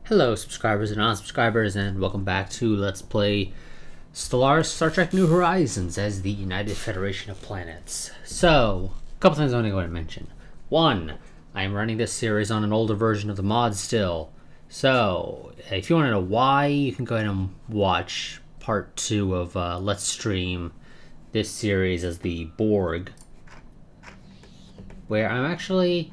Hello subscribers and non-subscribers, and welcome back to Let's Play Stellaris Star Trek New Horizons as the United Federation of Planets. So, a couple things I want to go ahead and mention. One, I am running this series on an older version of the mod still. So, if you want to know why, you can go ahead and watch part 2 of Let's Stream this series as the Borg, where I'm actually,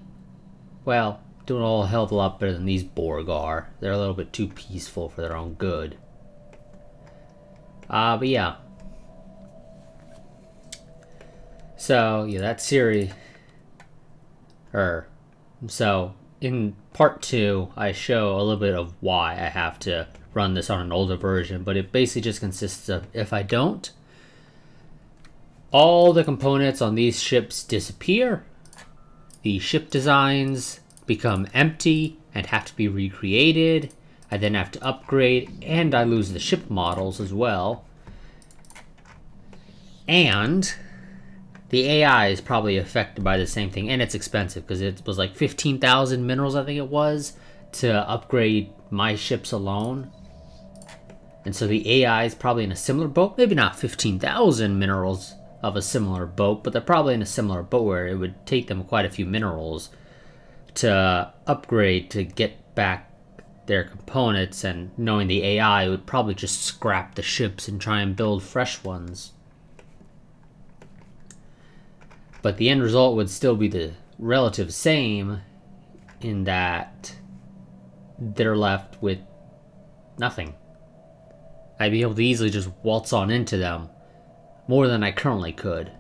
well, doing a whole hell of a lot better than these Borg are. They're a little bit too peaceful for their own good. But yeah. So, yeah, that series... So, in part 2, I show a little bit of why I have to run this on an older version, but it basically just consists of, if I don't, all the components on these ships disappear, the ship designs become empty and have to be recreated. I then have to upgrade, and I lose the ship models as well. And the AI is probably affected by the same thing, and it's expensive because it was like 15,000 minerals, I think it was, to upgrade my ships alone. And so the AI is probably in a similar boat, maybe not 15,000 minerals of a similar boat, but they're probably in a similar boat where it would take them quite a few minerals to upgrade to get back their components, and knowing the AI would probably just scrap the ships and try and build fresh ones. But the end result would still be the relative same, in that they're left with nothing. I'd be able to easily just waltz on into them, more than I currently could.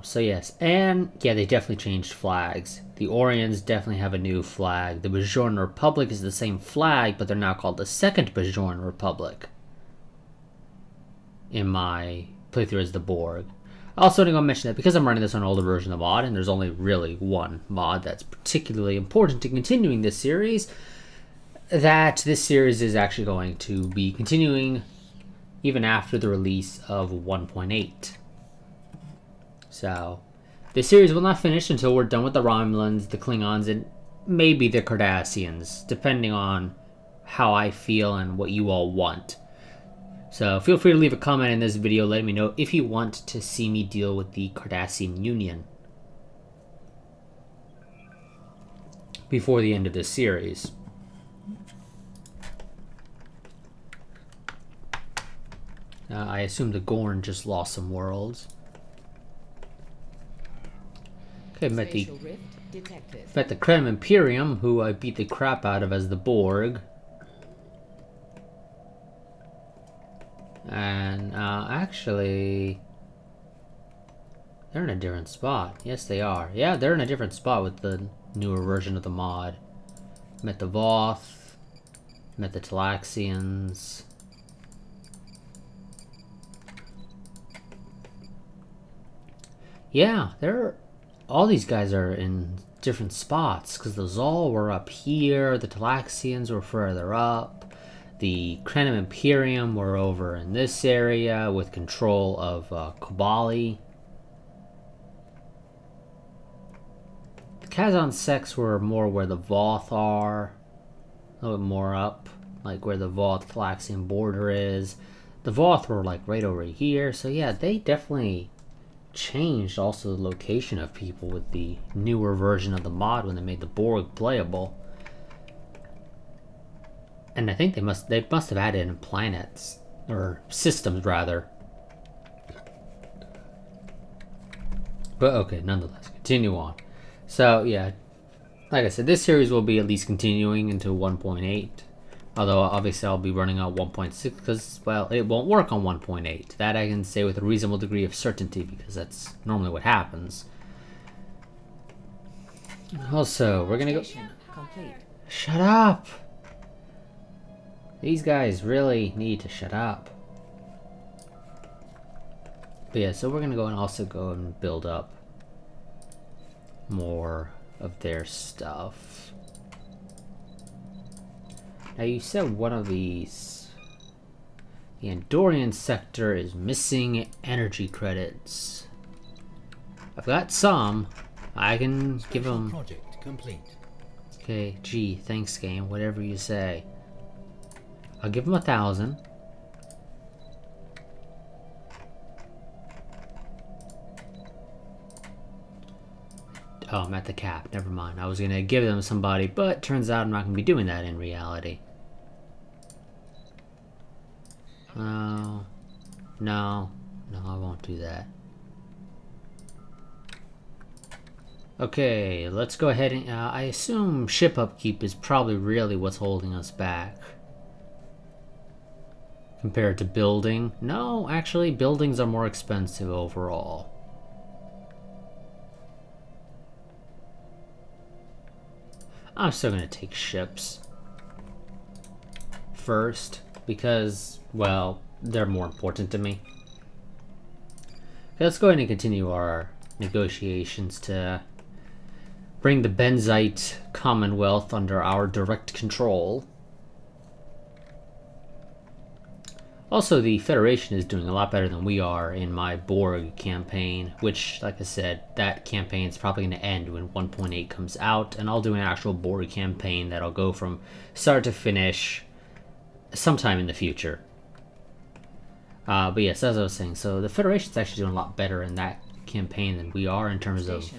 So yes, and yeah, they definitely changed flags. The Orions definitely have a new flag. The Bajoran Republic is the same flag, but they're now called the Second Bajoran Republic in my playthrough as the Borg. I also didn't want to mention that because I'm running this on an older version of the mod, and there's only really one mod that's particularly important to continuing this series, that this series is actually going to be continuing even after the release of 1.8. So, this series will not finish until we're done with the Romulans, the Klingons, and maybe the Cardassians, depending on how I feel and what you all want. So, feel free to leave a comment in this video letting me know if you want to see me deal with the Cardassian Union before the end of this series. I assume the Gorn just lost some worlds. Okay, met the Krenim Imperium, who I beat the crap out of as the Borg. And actually, they're in a different spot. Yes, they are. Yeah, they're in a different spot with the newer version of the mod. Met the Voth, met the Talaxians. Yeah, all these guys are in different spots, because the Zol were up here, the Talaxians were further up, the Krenim Imperium were over in this area with control of Kobali. The Kazon Sex were more where the Voth are, a little bit more up, like where the Voth-Talaxian border is. The Voth were like right over here, so yeah, they definitely changed also the location of people with the newer version of the mod when they made the Borg playable. And I think they must have added in planets, or systems rather. But okay, nonetheless, continue on. So yeah, like I said, this series will be at least continuing into 1.8. Although, obviously, I'll be running on 1.6 because, well, it won't work on 1.8. That I can say with a reasonable degree of certainty because that's normally what happens. Also, we're gonna go... Shut up! These guys really need to shut up. But yeah, so we're gonna go and also go and build up more of their stuff. Now you said one of these, the Andorian sector, is missing energy credits. I've got some. I can give them. Project complete. Okay, gee, thanks game, whatever you say. I'll give him 1,000. Oh, I'm at the cap, never mind. I was gonna give them somebody, but turns out I'm not gonna be doing that in reality. No, no, I won't do that. Okay, let's go ahead and, I assume ship upkeep is probably really what's holding us back. Compared to building. No, actually, buildings are more expensive overall. I'm still gonna take ships first, because, well, they're more important to me. Okay, let's go ahead and continue our negotiations to bring the Benzite Commonwealth under our direct control. Also, the Federation is doing a lot better than we are in my Borg campaign, which, like I said, that campaign is probably going to end when 1.8 comes out, and I'll do an actual Borg campaign that'll go from start to finish sometime in the future. But yes, as I was saying, so the Federation's actually doing a lot better in that campaign than we are in terms of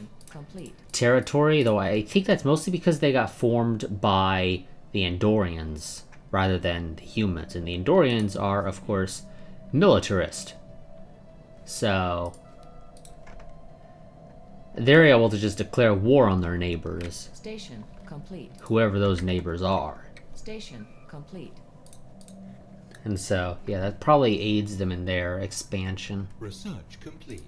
territory, though I think that's mostly because they got formed by the Andorians rather than the humans, and the Andorians are, of course, militarist. So they're able to just declare war on their neighbors. Station complete. Whoever those neighbors are. Station complete. And so, yeah, that probably aids them in their expansion. Research complete.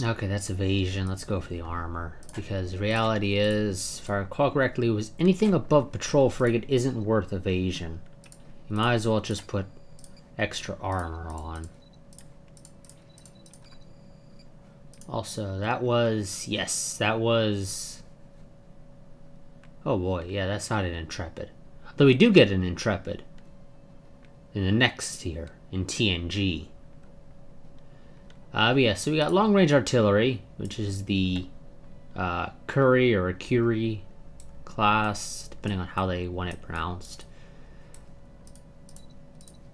Okay, that's evasion. Let's go for the armor. Because reality is, if I recall correctly, was anything above patrol frigate isn't worth evasion. You might as well just put extra armor on. Also, that was... Yes, that was... Oh boy, yeah, that's not an Intrepid. Though we do get an Intrepid in the next tier, in TNG. But yeah, so we got long-range artillery, which is the Curie or Curie class, depending on how they want it pronounced.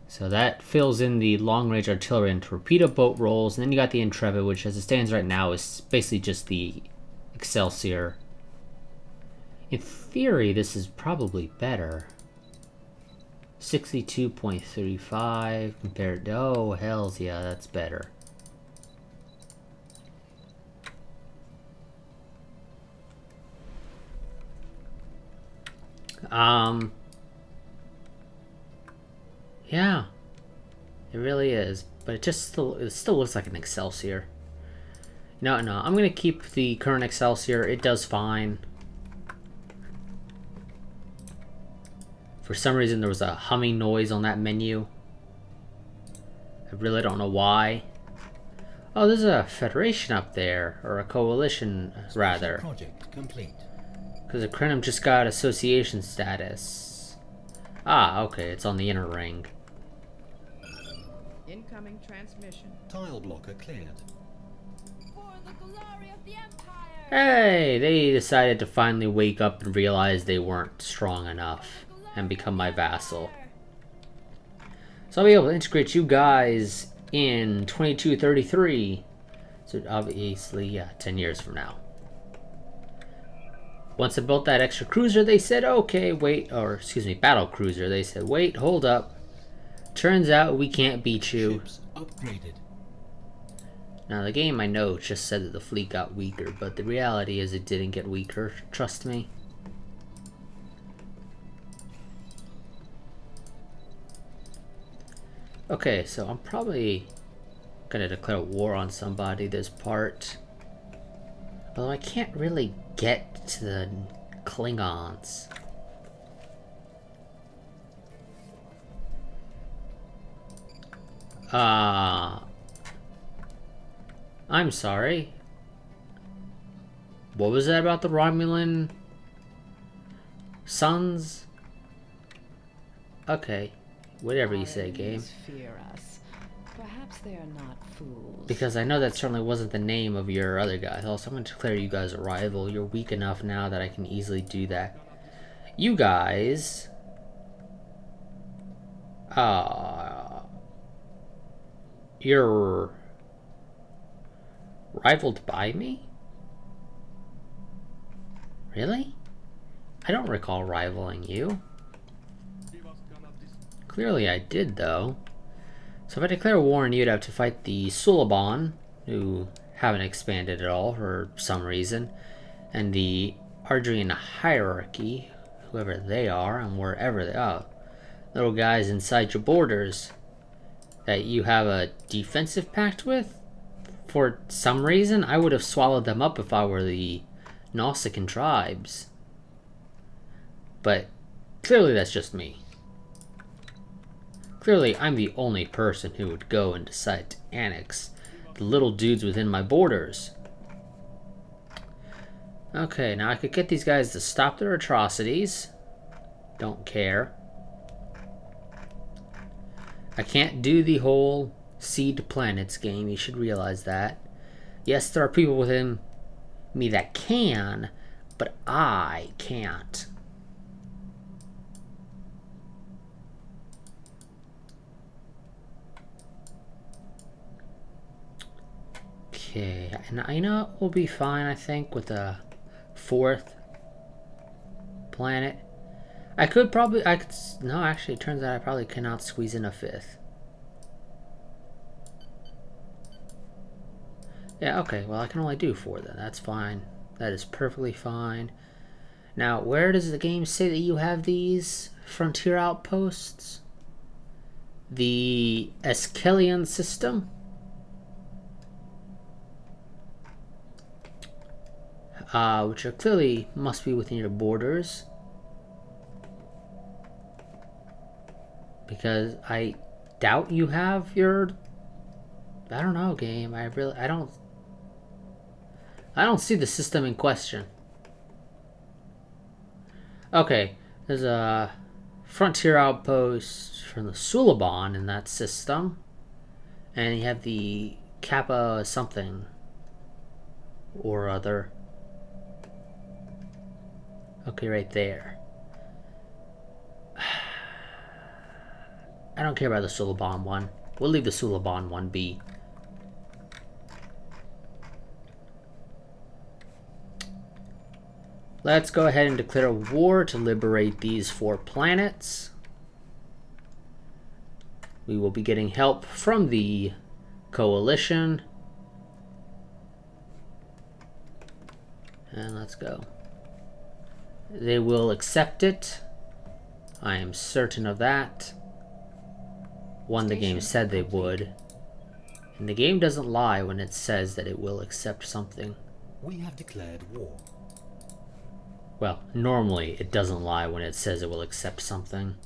So that fills in the long-range artillery and torpedo boat rolls, and then you got the Intrepid, which as it stands right now is basically just the Excelsior. In theory, this is probably better. 62.35 compared to, oh, hells yeah, that's better. Yeah, it really is, but it still looks like an Excelsior. No, I'm gonna keep the current Excelsior. It does fine. For some reason, there was a humming noise on that menu. I really don't know why. Oh, there's a Federation up there, or a Coalition, rather. Project complete. Because the Krenim just got association status. Ah, okay, it's on the inner ring. Incoming transmission. Tile blocker cleared. For the glory of the Empire! Hey, they decided to finally wake up and realize they weren't strong enough and become my vassal. So I'll be able to integrate you guys in 2233. So obviously, yeah, 10 years from now. Once I built that extra cruiser, they said, okay, wait, or excuse me, battle cruiser. They said, wait, hold up. Turns out we can't beat you. Ships upgraded. Now the game, I know, just said that the fleet got weaker, but the reality is it didn't get weaker. Trust me. Okay, so I'm probably gonna declare war on somebody this part. Although I can't really get to the Klingons. I'm sorry. What was that about the Romulan sons? Okay, whatever you say, game. Fear us. Perhaps they are not fools. Because I know that certainly wasn't the name of your other guys. Also, I'm going to declare you guys a rival. You're weak enough now that I can easily do that. You guys... You're... rivaled by me? Really? I don't recall rivaling you. Clearly I did, though. So if I declare war on you, I'd have to fight the Suliban, who haven't expanded at all for some reason, and the Ardrian hierarchy, whoever they are and wherever they are. Little guys inside your borders that you have a defensive pact with? For some reason, I would have swallowed them up if I were the Nausicaan tribes. But clearly that's just me. Clearly I'm the only person who would go and decide to annex the little dudes within my borders. Okay, now I could get these guys to stop their atrocities. Don't care. I can't do the whole seed planets game, you should realize that. Yes, there are people within me that can, but I can't. Okay, and I know we'll be fine, I think, with a 4th planet. No, actually, it turns out I probably cannot squeeze in a 5th. Yeah, okay, well, I can only do 4 then. That's fine. That is perfectly fine. Now, where does the game say that you have these frontier outposts? The Eskelian system? Which are clearly must be within your borders. Because I doubt you have your... I don't know, game. I don't see the system in question. Okay, there's a frontier outpost from the Suliban in that system. And you have the Kappa something or other. Okay, right there. I don't care about the Suliban one. We'll leave the Suliban one be. Let's go ahead and declare war to liberate these 4 planets. We will be getting help from the coalition. And let's go. They will accept it. I am certain of that. One, the game said they would. And the game doesn't lie when it says that it will accept something. We have declared war. Well, normally it doesn't lie when it says it will accept something.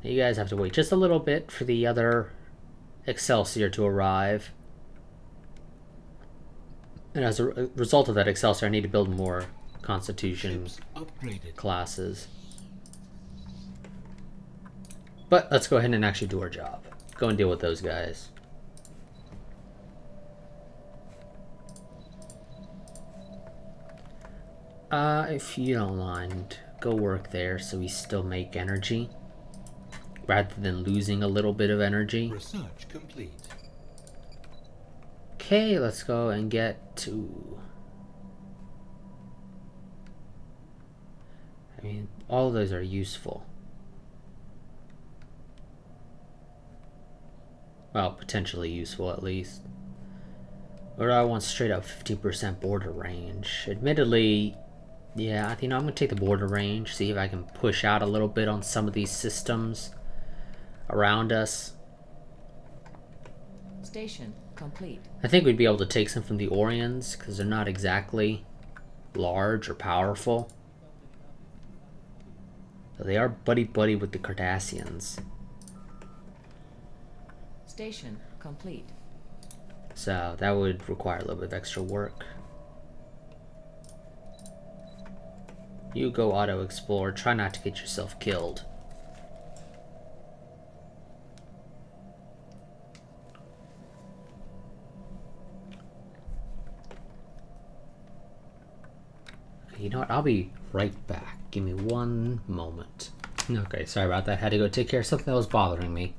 You guys have to wait just a little bit for the other Excelsior to arrive. And as a result of that Excelsior, I need to build more Constitution classes. But let's go ahead and actually do our job. Go and deal with those guys. If you don't mind, go work there so we still make energy. Rather than losing a little bit of energy. Research complete. Okay, let's go and get to... I mean, all of those are useful. Well, potentially useful at least. Or I want straight up 50% border range. Admittedly, yeah, I think I'm going to take the border range, see if I can push out a little bit on some of these systems around us. Station complete. I think we'd be able to take some from the Orions, because they're not exactly large or powerful. But they are buddy-buddy with the Cardassians. Station complete. So that would require a little bit of extra work. You go auto-explore. Try not to get yourself killed. You know what? I'll be right back. Give me one moment. Okay, sorry about that. Had to go take care of something that was bothering me.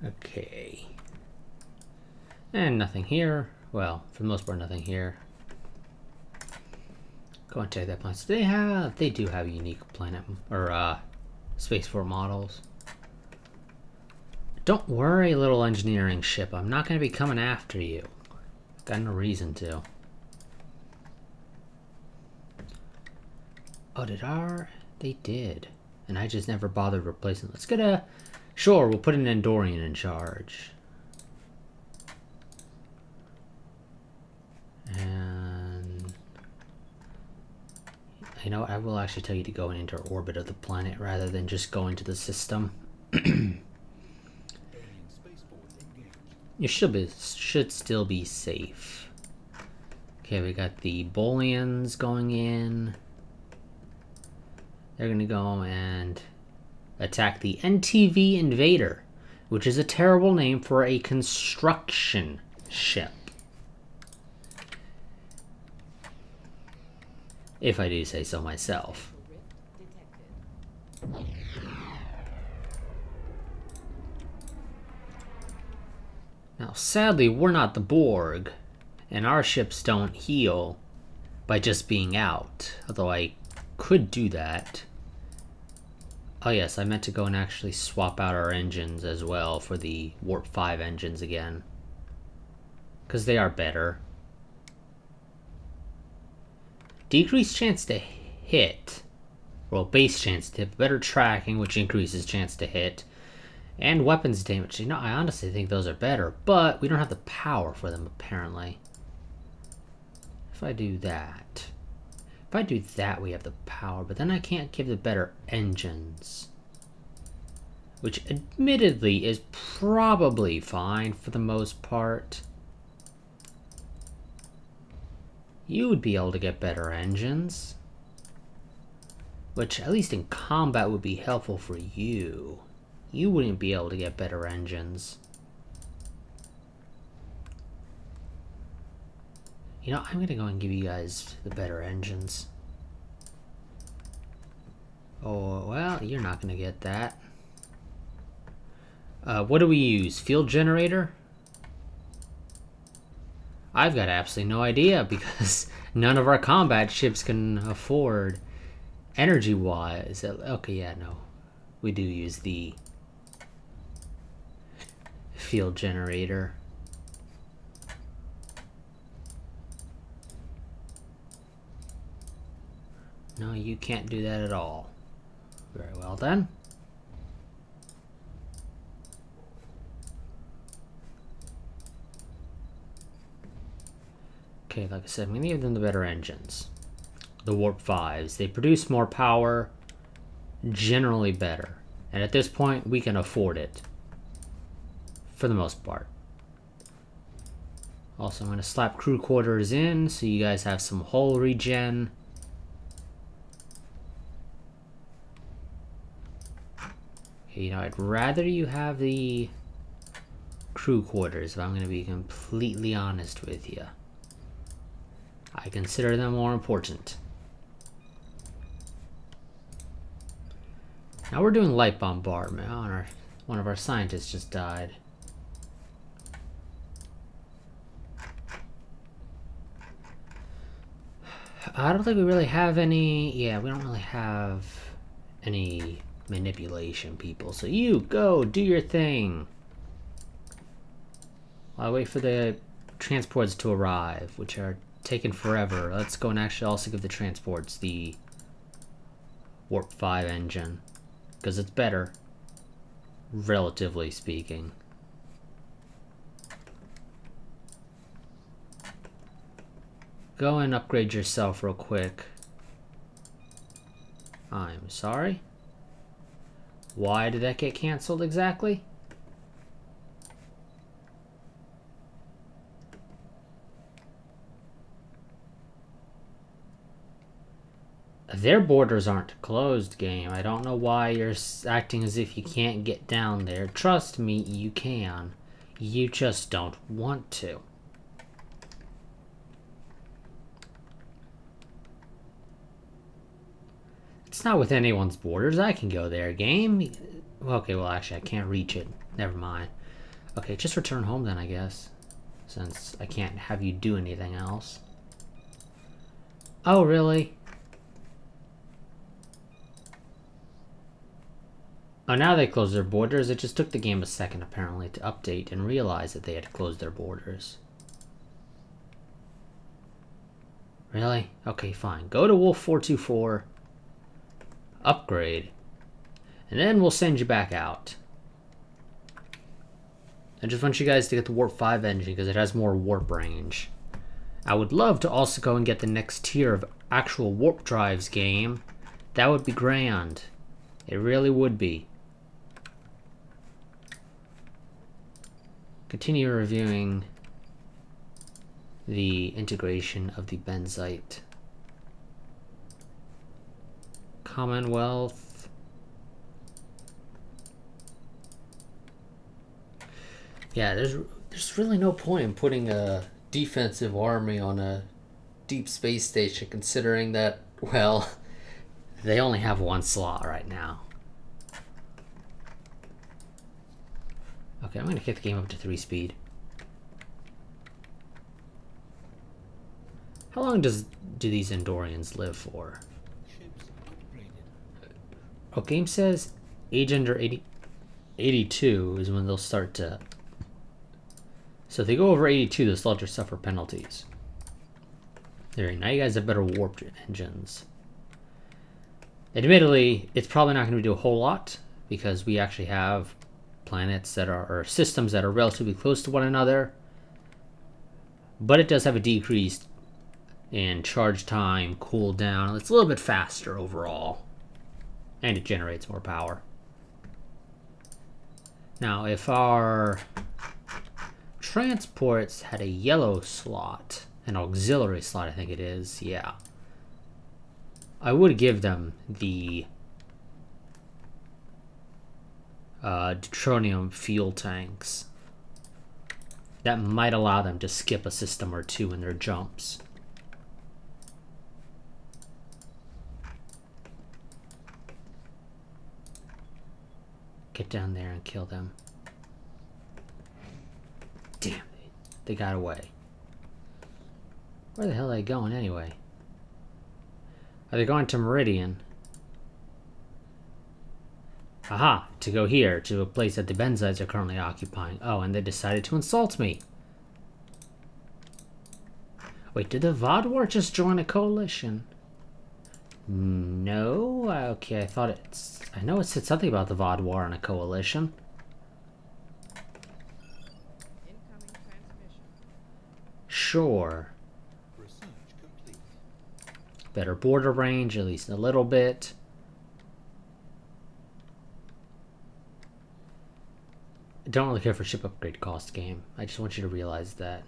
Okay. And nothing here. Well, for the most part, nothing here. Go and check that planet. They do have unique planet or spaceport models. Don't worry, little engineering ship. I'm not going to be coming after you. Got no reason to. Oh, they did. And I just never bothered replacing. Let's get a... Sure, we'll put an Andorian in charge. And... You know what? I will actually tell you to go into orbit of the planet rather than just go into the system. You should still be safe. Okay, we got the Bolians going in. They're gonna go and attack the NTV Invader, which is a terrible name for a construction ship. If I do say so myself. Now, sadly, we're not the Borg, and our ships don't heal by just being out, although I could do that. Oh yes, I meant to go and actually swap out our engines as well for the Warp 5 engines again, because they are better. Decreased chance to hit, well, base chance to hit, better tracking, which increases chance to hit. And weapons damage. You know, I honestly think those are better, but we don't have the power for them, apparently. If I do that... If I do that, we have the power, but then I can't give the better engines. Which, admittedly, is probably fine for the most part. You would be able to get better engines. Which, at least in combat, would be helpful for you. You wouldn't be able to get better engines. You know, I'm gonna go and give you guys the better engines. Oh, well, you're not gonna get that. What do we use? Field generator? I've got absolutely no idea because none of our combat ships can afford energy-wise. Okay, yeah, no. We do use the field generator. No, you can't do that at all. Very well then. Okay, like I said, I'm gonna give them the better engines. The Warp 5s. They produce more power, generally better. And at this point, we can afford it. For the most part. Also, I'm going to slap crew quarters in so you guys have some hull regen. Okay, you know, I'd rather you have the crew quarters if I'm going to be completely honest with you. I consider them more important. Now we're doing light bombardment. Oh, one of our scientists just died. I don't think we really have any... Yeah, we don't really have any manipulation people. So you go, do your thing. While I wait for the transports to arrive, which are taking forever. Let's go and actually also give the transports the Warp 5 engine. Because it's better, relatively speaking. Go and upgrade yourself real quick. I'm sorry. Why did that get canceled exactly? Their borders aren't closed, game. I don't know why you're acting as if you can't get down there. Trust me, you can. You just don't want to. It's not with anyone's borders. I can go there, game. Okay, well, actually, I can't reach it. Never mind. Okay, just return home then, I guess. Since I can't have you do anything else. Oh, really? Oh, now they closed their borders. It just took the game a second, apparently, to update and realize that they had closed their borders. Really? Okay, fine. Go to Wolf 424. Upgrade. And then we'll send you back out. I just want you guys to get the Warp 5 engine because it has more warp range. I would love to also go and get the next tier of actual warp drives game. That would be grand. It really would be. Continue reviewing the integration of the benzite. Commonwealth. Yeah, there's really no point in putting a defensive army on a deep space station, considering that, well, they only have one slot right now. Okay, I'm gonna kick the game up to 3 speed. How long do these Endorians live for? Oh, game says age under 82 is when they'll start to... So if they go over 82, they'll start to suffer penalties. There, now you guys have better warp engines. Admittedly, it's probably not going to do a whole lot, because we actually have planets that are, or systems that are relatively close to one another. But it does have a decrease in charge time, cooldown. It's a little bit faster overall. And it generates more power. Now, if our transports had a yellow slot, an auxiliary slot I think it is, yeah, I would give them the deuterium fuel tanks. That might allow them to skip a system or two in their jumps. Get down there and kill them. Damn, they got away. Where the hell are they going anyway? Are they going to Meridian? Aha, to go here, to a place that the Benzites are currently occupying. Oh, and they decided to insult me. Wait, did the Vodwar just join a coalition? No? Okay, I thought it's... I know it said something about the Vodwar in a coalition. Incoming transmission. Sure. Research complete. Better border range, at least a little bit. I don't really care for ship upgrade cost game. I just want you to realize that.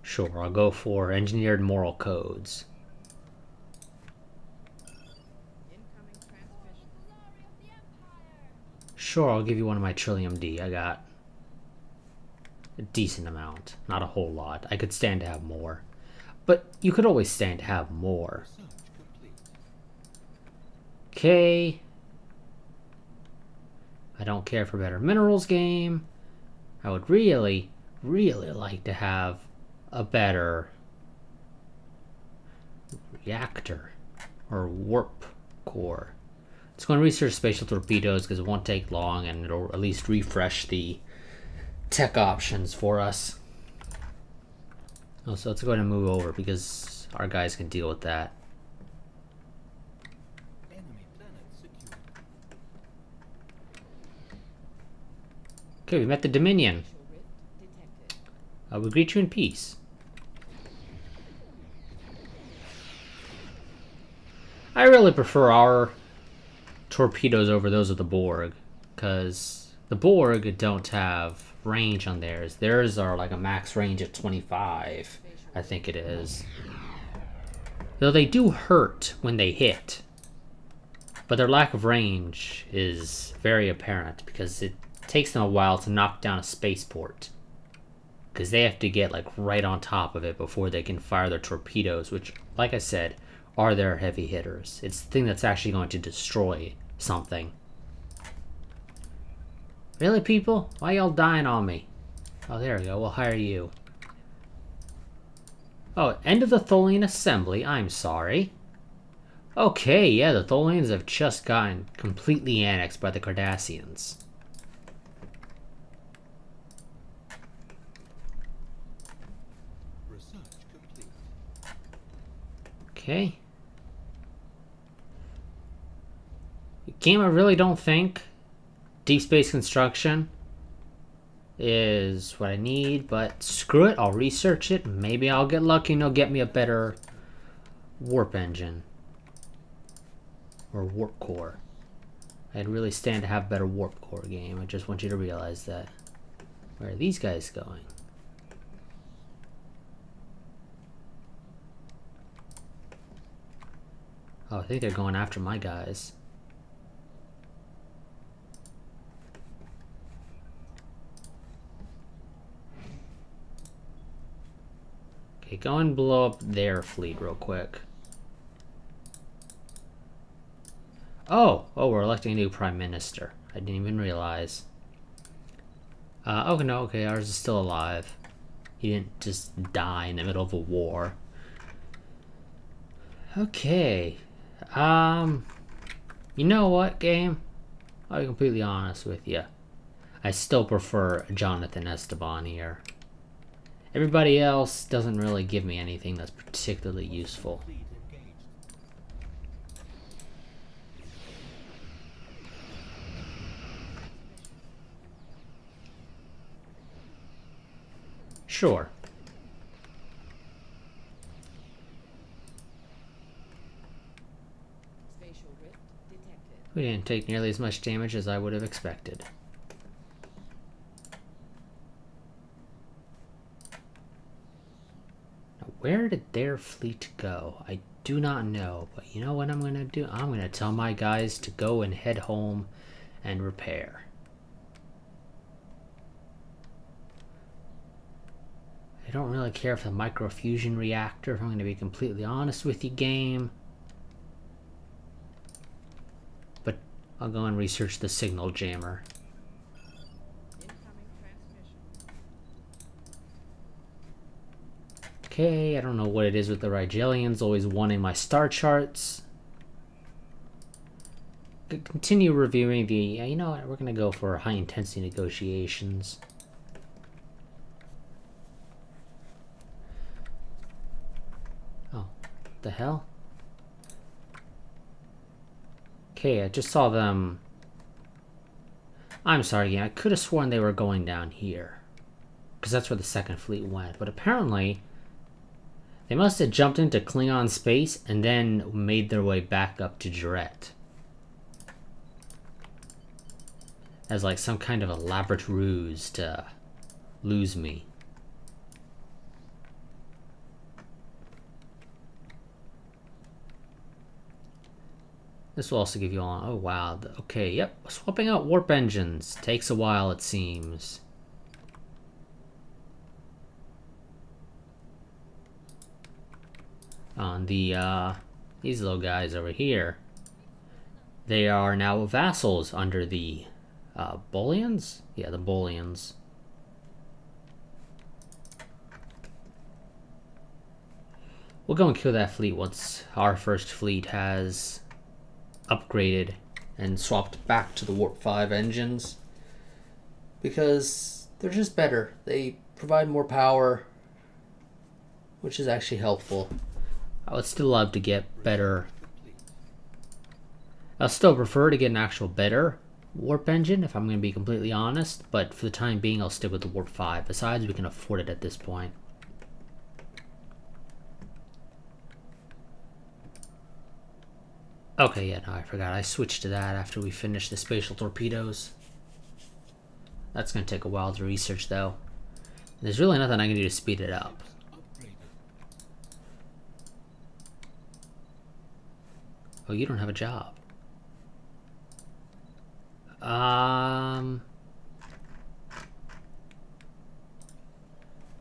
Sure, I'll go for engineered moral codes. Incoming transmission. Glory of the Empire! Sure, I'll give you one of my Trillium D. I got a decent amount. Not a whole lot. I could stand to have more. But you could always stand to have more. Research complete. Okay. I don't care for better minerals game. I would really, really like to have a better reactor or warp core. Let's go and research spatial torpedoes because it won't take long and it'll at least refresh the tech options for us. Oh, so let's go ahead and move over because our guys can deal with that. Enemy planet secured. Okay, we met the Dominion. Initial rift detected. We greet you in peace. I really prefer our torpedoes over those of the Borg, because the Borg don't have range on theirs. Theirs are like a max range of 25, I think it is. Though they do hurt when they hit. But their lack of range is very apparent because it takes them a while to knock down a spaceport. Because they have to get like right on top of it before they can fire their torpedoes, which, like I said, are their heavy hitters. It's the thing that's actually going to destroy something. Really, people? Why y'all dying on me? Oh, there we go. We'll hire you. Oh, end of the Tholian assembly. I'm sorry. Okay, yeah, the Tholians have just gotten completely annexed by the Cardassians. Research complete. Okay. Game, I really don't think deep space construction is what I need, but screw it, I'll research it. Maybe I'll get lucky and it'll get me a better warp engine. Or warp core. I'd really stand to have a better warp core game. I just want you to realize that. Where are these guys going? Oh, I think they're going after my guys. Okay, go and blow up their fleet real quick. Oh, we're electing a new prime minister. I didn't even realize. Oh no, okay, ours is still alive. He didn't just die in the middle of a war. Okay. You know what, game? I'll be completely honest with you. I still prefer Jonathan Esteban here. Everybody else doesn't really give me anything that's particularly useful. Fleet engaged. Sure. Spatial rift detected. We didn't take nearly as much damage as I would have expected. Now, where did their fleet go? I do not know, but you know what I'm going to do? I'm going to tell my guys to go and head home and repair. I don't really care for the microfusion reactor, if I'm going to be completely honest with you, game. But I'll go and research the signal jammer. Incoming transmission. Okay, I don't know what it is with the Rigelians, always wanting my star charts. Continue reviewing the... you know what, we're going to go for high intensity negotiations. Oh, the hell? Okay, I just saw them... I'm sorry, yeah, I could have sworn they were going down here. Because that's where the second fleet went. But apparently, they must have jumped into Klingon space and then made their way back up to Jarret. As like some kind of elaborate ruse to lose me. This will also give you all... oh wow, okay, yep. Swapping out warp engines. Takes a while, it seems. On the, these little guys over here. They are now vassals under the, Bolians? Yeah, the Bolians. We'll go and kill that fleet once our first fleet has upgraded and swapped back to the Warp 5 engines. Because they're just better. They provide more power, which is actually helpful. I would still love to get better. I'll still prefer to get an actual better warp engine, if I'm going to be completely honest, but for the time being I'll stick with the Warp 5. Besides, we can afford it at this point. Okay, yeah, no, I forgot. I switched to that after we finished the spatial torpedoes. That's going to take a while to research, though. There's really nothing I can do to speed it up. Upgraded. Oh, you don't have a job.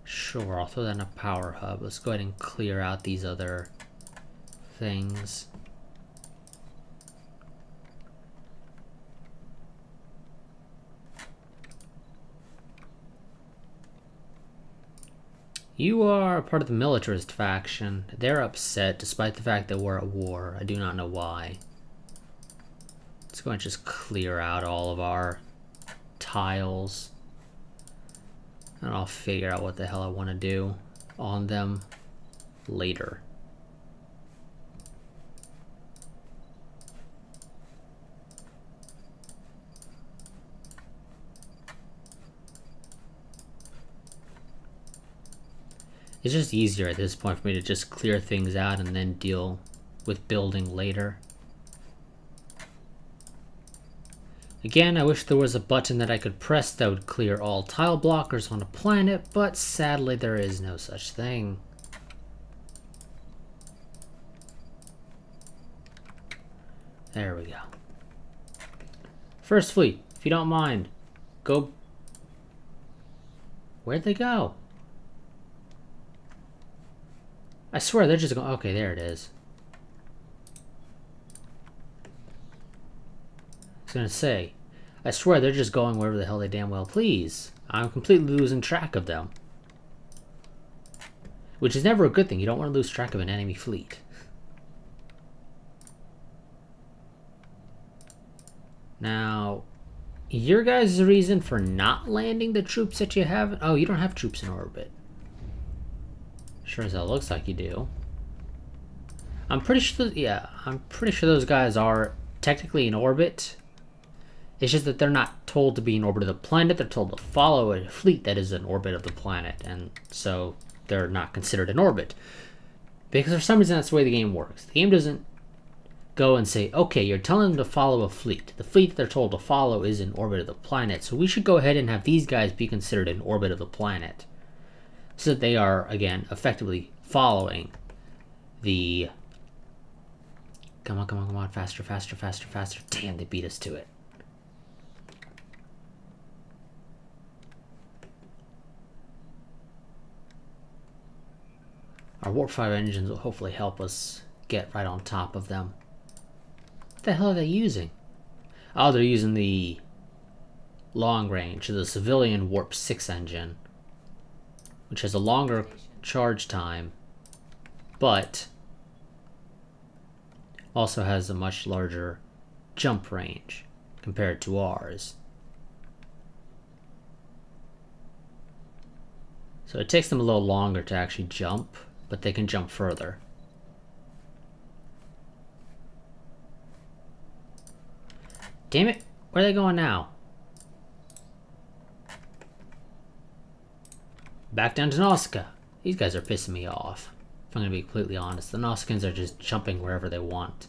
Sure, I'll throw that in a power hub. Let's go ahead and clear out these other things. You are a part of the militarist faction. They're upset despite the fact that we're at war. I do not know why. Let's go and just clear out all of our tiles. And I'll figure out what the hell I want to do on them later. It's just easier at this point for me to just clear things out and then deal with building later. Again, I wish there was a button that I could press that would clear all tile blockers on a planet, but sadly there is no such thing. There we go. First Fleet, if you don't mind, go... Where'd they go? I swear they're just going... Okay, there it is. I was gonna say, I swear they're just going wherever the hell they damn well please. I'm completely losing track of them. Which is never a good thing. You don't want to lose track of an enemy fleet. Now, your guys' reason for not landing the troops that you have... Oh, you don't have troops in orbit. Sure as hell looks like you do. I'm pretty sure... Yeah, I'm pretty sure those guys are technically in orbit. It's just that they're not told to be in orbit of the planet. They're told to follow a fleet that is in orbit of the planet. And so they're not considered in orbit. Because for some reason that's the way the game works. The game doesn't go and say, okay, you're telling them to follow a fleet. The fleet that they're told to follow is in orbit of the planet. So we should go ahead and have these guys be considered in orbit of the planet. So that they are, again, effectively following the... Come on, come on, come on. Faster, faster, faster, faster. Damn, they beat us to it. Our Warp 5 engines will hopefully help us get right on top of them. What the hell are they using? Oh, they're using the long range, the civilian Warp 6 engine, which has a longer charge time, but also has a much larger jump range compared to ours. So it takes them a little longer to actually jump, but they can jump further. Damn it! Where are they going now? Back down to Nausicaa. These guys are pissing me off. If I'm gonna be completely honest, the Nausicaans are just jumping wherever they want.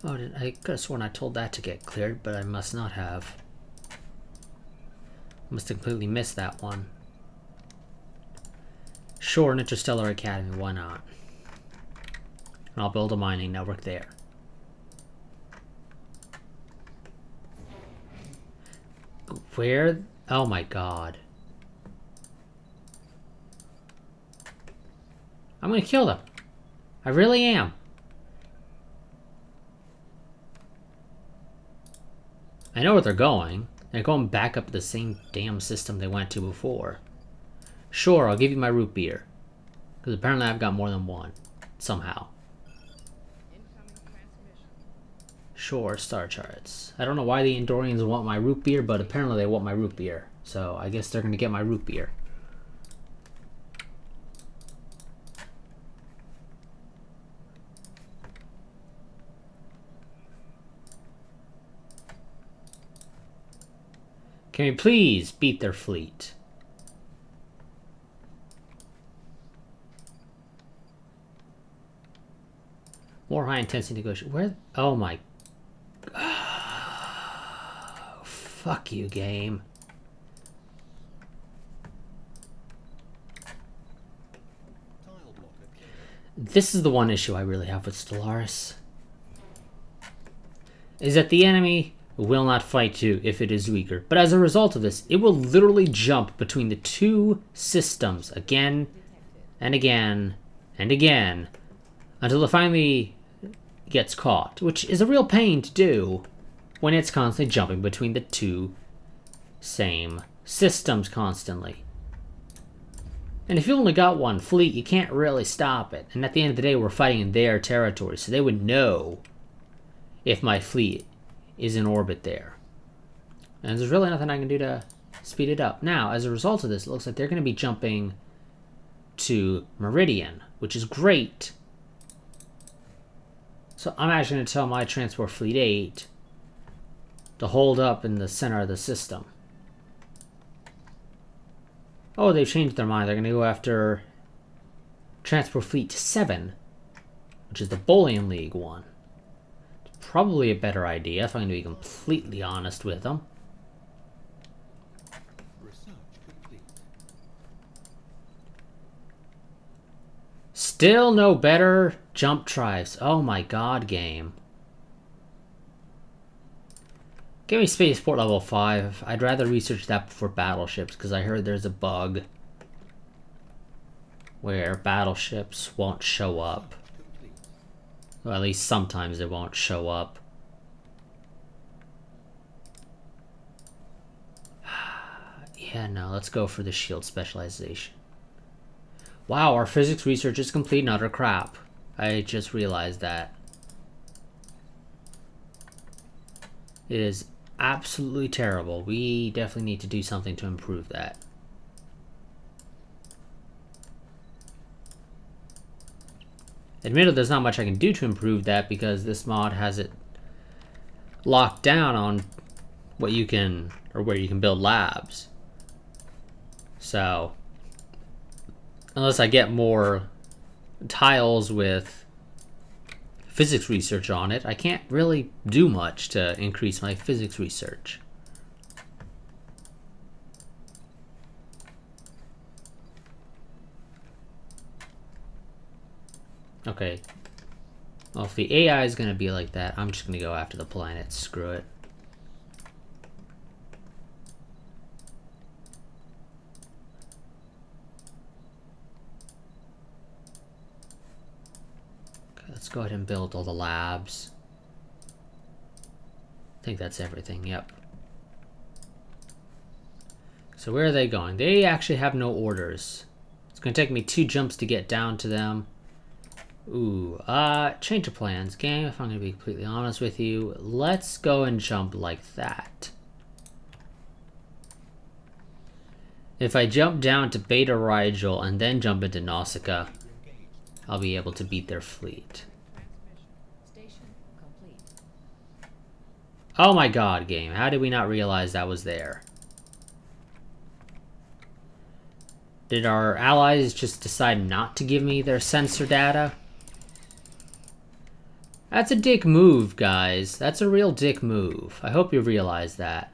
Oh, I could have sworn I told that to get cleared, but I must not have. Must have completely missed that one. Sure, an Interstellar Academy, why not? And I'll build a mining network there. Where? Oh my god. I'm gonna kill them. I really am. I know where they're going. They're going back up the same damn system they went to before. Sure, I'll give you my root beer. Because apparently I've got more than one. Somehow. Incoming transmission. Sure, star charts. I don't know why the Andorians want my root beer, but apparently they want my root beer. So I guess they're going to get my root beer. Can we please beat their fleet? More high intensity negotiation. Where? Oh my. Oh, Fuck you, game. Tile blocker killed. This is the one issue I really have with Stellaris. Is that the enemy will not fight you if it is weaker. But as a result of this, it will literally jump between the two systems again and again and again until it finally gets caught, which is a real pain to do when it's constantly jumping between the two same systems constantly. And if you only got one fleet, you can't really stop it. And at the end of the day, we're fighting in their territory, so they would know if my fleet is in orbit there. And there's really nothing I can do to speed it up. Now, as a result of this, it looks like they're going to be jumping to Meridian, which is great. So I'm actually going to tell my Transport Fleet 8 to hold up in the center of the system. Oh, they've changed their mind. They're going to go after Transport Fleet 7, which is the Bolian League one. It's probably a better idea, if I'm going to be completely honest with them. Research complete. Still no better jump drives. Oh my god, game. Give me Spaceport level 5. I'd rather research that before battleships, because I heard there's a bug where battleships won't show up. Complete. Well, at least sometimes they won't show up. Yeah, no, let's go for the shield specialization. Wow, our physics research is complete and utter crap. I just realized that. It is absolutely terrible. We definitely need to do something to improve that. Admittedly, there's not much I can do to improve that because this mod has it locked down on what you can, or where you can build labs. So, unless I get more tiles with physics research on it, I can't really do much to increase my physics research. Okay. Well, if the AI is going to be like that, I'm just going to go after the planet. Screw it. Let's go ahead and build all the labs. I think that's everything, yep. So where are they going? They actually have no orders. It's going to take me 2 jumps to get down to them. Ooh, change of plans. Game, if I'm going to be completely honest with you, let's go and jump like that. If I jump down to Beta Rigel and then jump into Nausicaa, I'll be able to beat their fleet. Station complete. Oh my god, game. How did we not realize that was there? Did our allies just decide not to give me their sensor data? That's a dick move, guys. That's a real dick move. I hope you realize that.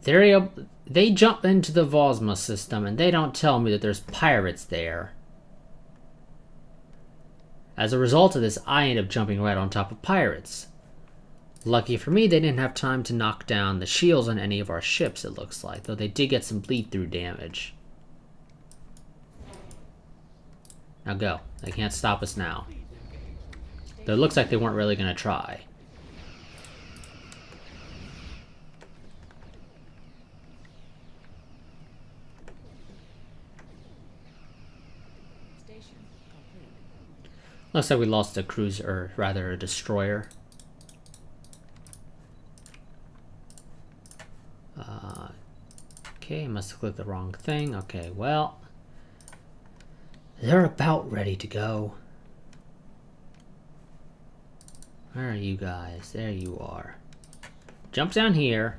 They jump into the Vosma system and they don't tell me that there's pirates there. As a result of this, I end up jumping right on top of pirates. Lucky for me, they didn't have time to knock down the shields on any of our ships, it looks like, though they did get some bleed-through damage. Now go. They can't stop us now. Though it looks like they weren't really going to try. Station complete. Looks like we lost a cruiser, or rather a destroyer. Okay, must have clicked the wrong thing. Okay, well, they're about ready to go. Where are you guys? There you are. Jump down here.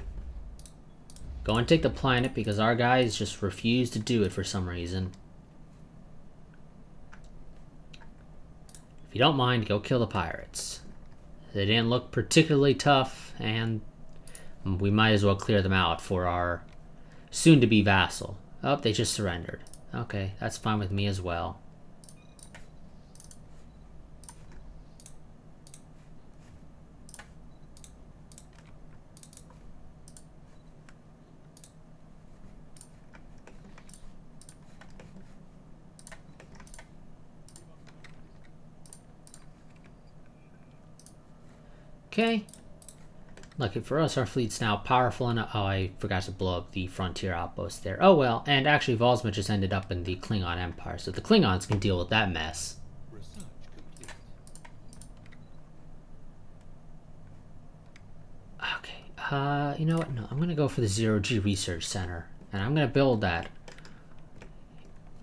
Go and take the planet because our guys just refuse to do it for some reason. If you don't mind, go kill the pirates. They didn't look particularly tough, and We might as well clear them out for our soon-to-be vassal. Oh, they just surrendered. Okay, that's fine with me as well. Okay. Lucky for us, our fleet's now powerful enough. Oh, I forgot to blow up the frontier outpost there. Oh well, and actually Volsma just ended up in the Klingon Empire, so the Klingons can deal with that mess. Research complete. Okay, you know what? No, I'm gonna go for the Zero-G Research Center, and I'm gonna build that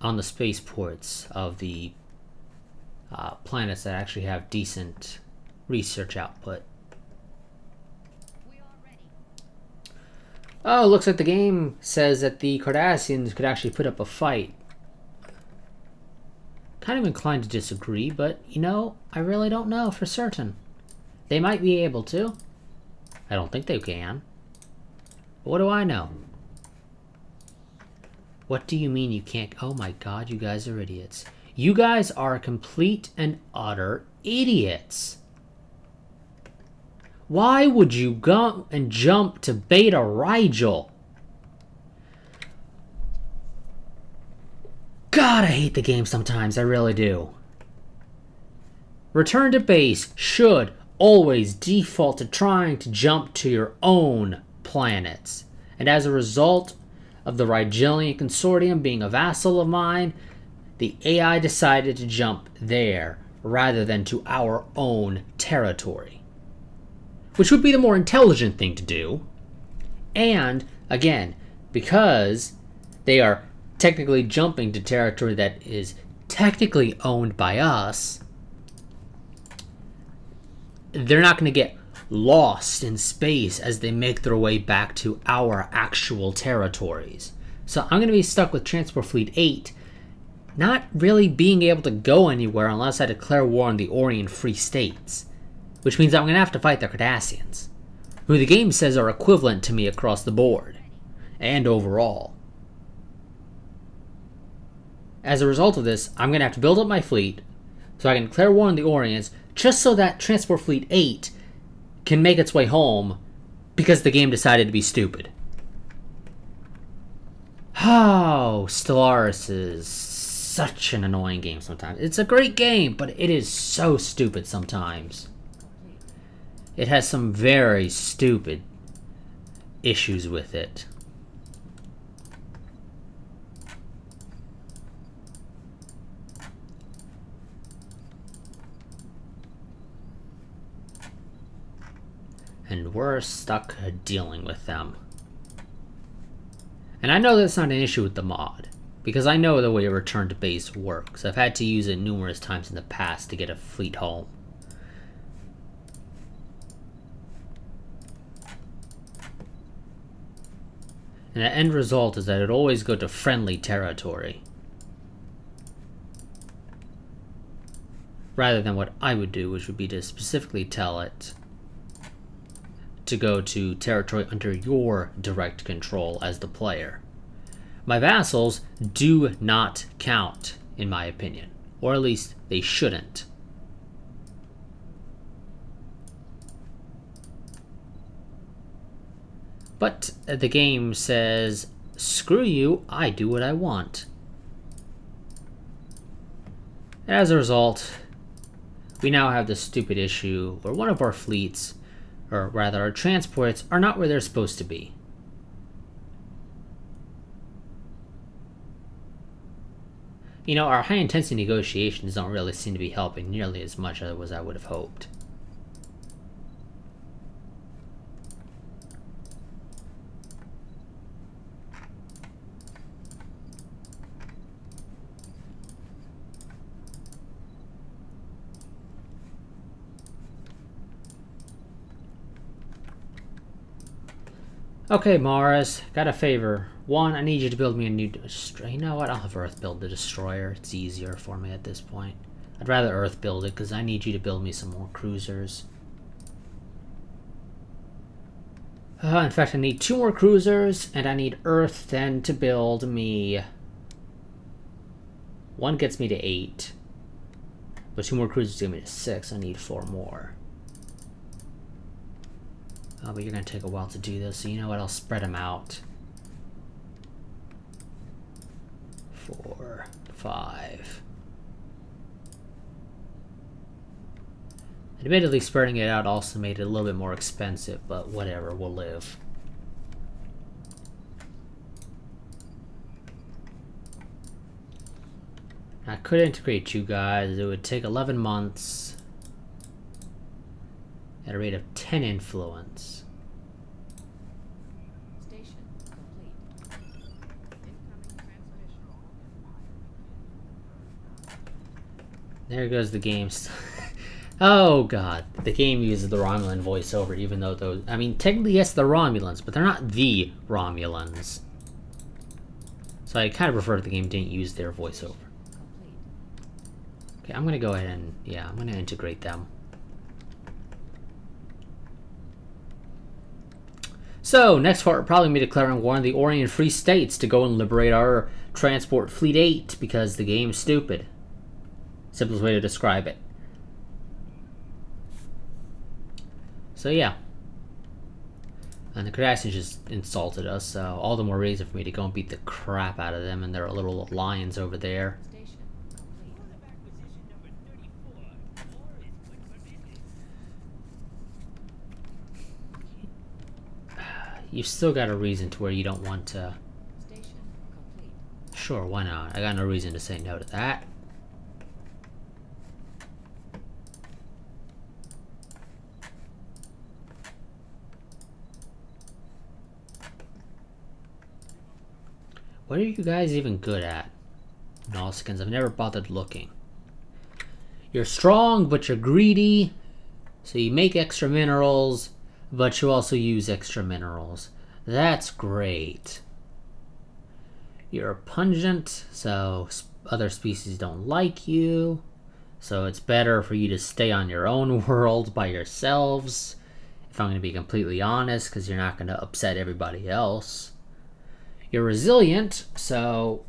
on the spaceports of the planets that actually have decent research output. We are ready. Oh, looks like the game says that the Cardassians could actually put up a fight. Kind of inclined to disagree, but, you know, I really don't know for certain. They might be able to. I don't think they can. But what do I know? What do you mean you can't? Oh my god, you guys are idiots. You guys are complete and utter idiots. Why would you go and jump to Beta Rigel? God, I hate the game sometimes. I really do. Return to base should always default to trying to jump to your own planets. And as a result of the Rigelian Consortium being a vassal of mine, the AI decided to jump there rather than to our own territory. Which would be the more intelligent thing to do. And, again, because they are technically jumping to territory that is technically owned by us, they're not going to get lost in space as they make their way back to our actual territories. So I'm going to be stuck with Transport Fleet 8, not really being able to go anywhere unless I declare war on the Orient Free States. Which means I'm going to have to fight the Cardassians, who the game says are equivalent to me across the board, and overall. As a result of this, I'm going to have to build up my fleet, so I can declare war on the Orients, just so that Transport Fleet 8 can make its way home, because the game decided to be stupid. Oh, Stellaris is such an annoying game sometimes. It's a great game, but it is so stupid sometimes. It has some very stupid issues with it. And we're stuck dealing with them. And I know that's not an issue with the mod, because I know the way a return to base works. I've had to use it numerous times in the past to get a fleet home. And the end result is that it always go to friendly territory. Rather than what I would do, which would be to specifically tell it to go to territory under your direct control as the player. My vassals do not count, in my opinion. Or at least they shouldn't. But the game says, screw you, I do what I want. And as a result, we now have this stupid issue where one of our fleets, or rather our transports, are not where they're supposed to be. You know, our high-intensity negotiations don't really seem to be helping nearly as much as I would have hoped. Okay, Mars, got a favor. One, I need you to build me a new destroyer. You know what? I'll have Earth build the destroyer. It's easier for me at this point. I'd rather Earth build it because I need you to build me some more cruisers. In fact, I need 2 more cruisers, and I need Earth then to build me... 1 gets me to 8. But 2 more cruisers get me to 6. I need 4 more. Oh, but you're going to take a while to do this, so you know what? I'll spread them out. 4, 5. Admittedly, spreading it out also made it a little bit more expensive, but whatever, we'll live. I could integrate you guys. It would take 11 months at a rate of 10 influence. Station complete. Incoming transmission. There goes the game. Oh god, the game uses the Romulan voiceover, even though those... I mean, technically yes, they're Romulans, but they're not the Romulans. So I kind of prefer if the game didn't use their voiceover. Okay, I'm gonna go ahead and... yeah, I'm gonna integrate them. So, next part will probably be declaring war on the Orient Free States to go and liberate our Transport Fleet 8, because the game's stupid. Simplest way to describe it. So yeah. And the Cardassians just insulted us, so all the more reason for me to go and beat the crap out of them and their little lions over there. Station complete. You've still got a reason to where you don't want to... Station complete. Sure, why not? I got no reason to say no to that. What are you guys even good at? Nausicaans, I've never bothered looking. You're strong, but you're greedy. So you make extra minerals, but you also use extra minerals. That's great. You're pungent, so other species don't like you. So it's better for you to stay on your own world by yourselves. If I'm going to be completely honest, because you're not going to upset everybody else. You're resilient, so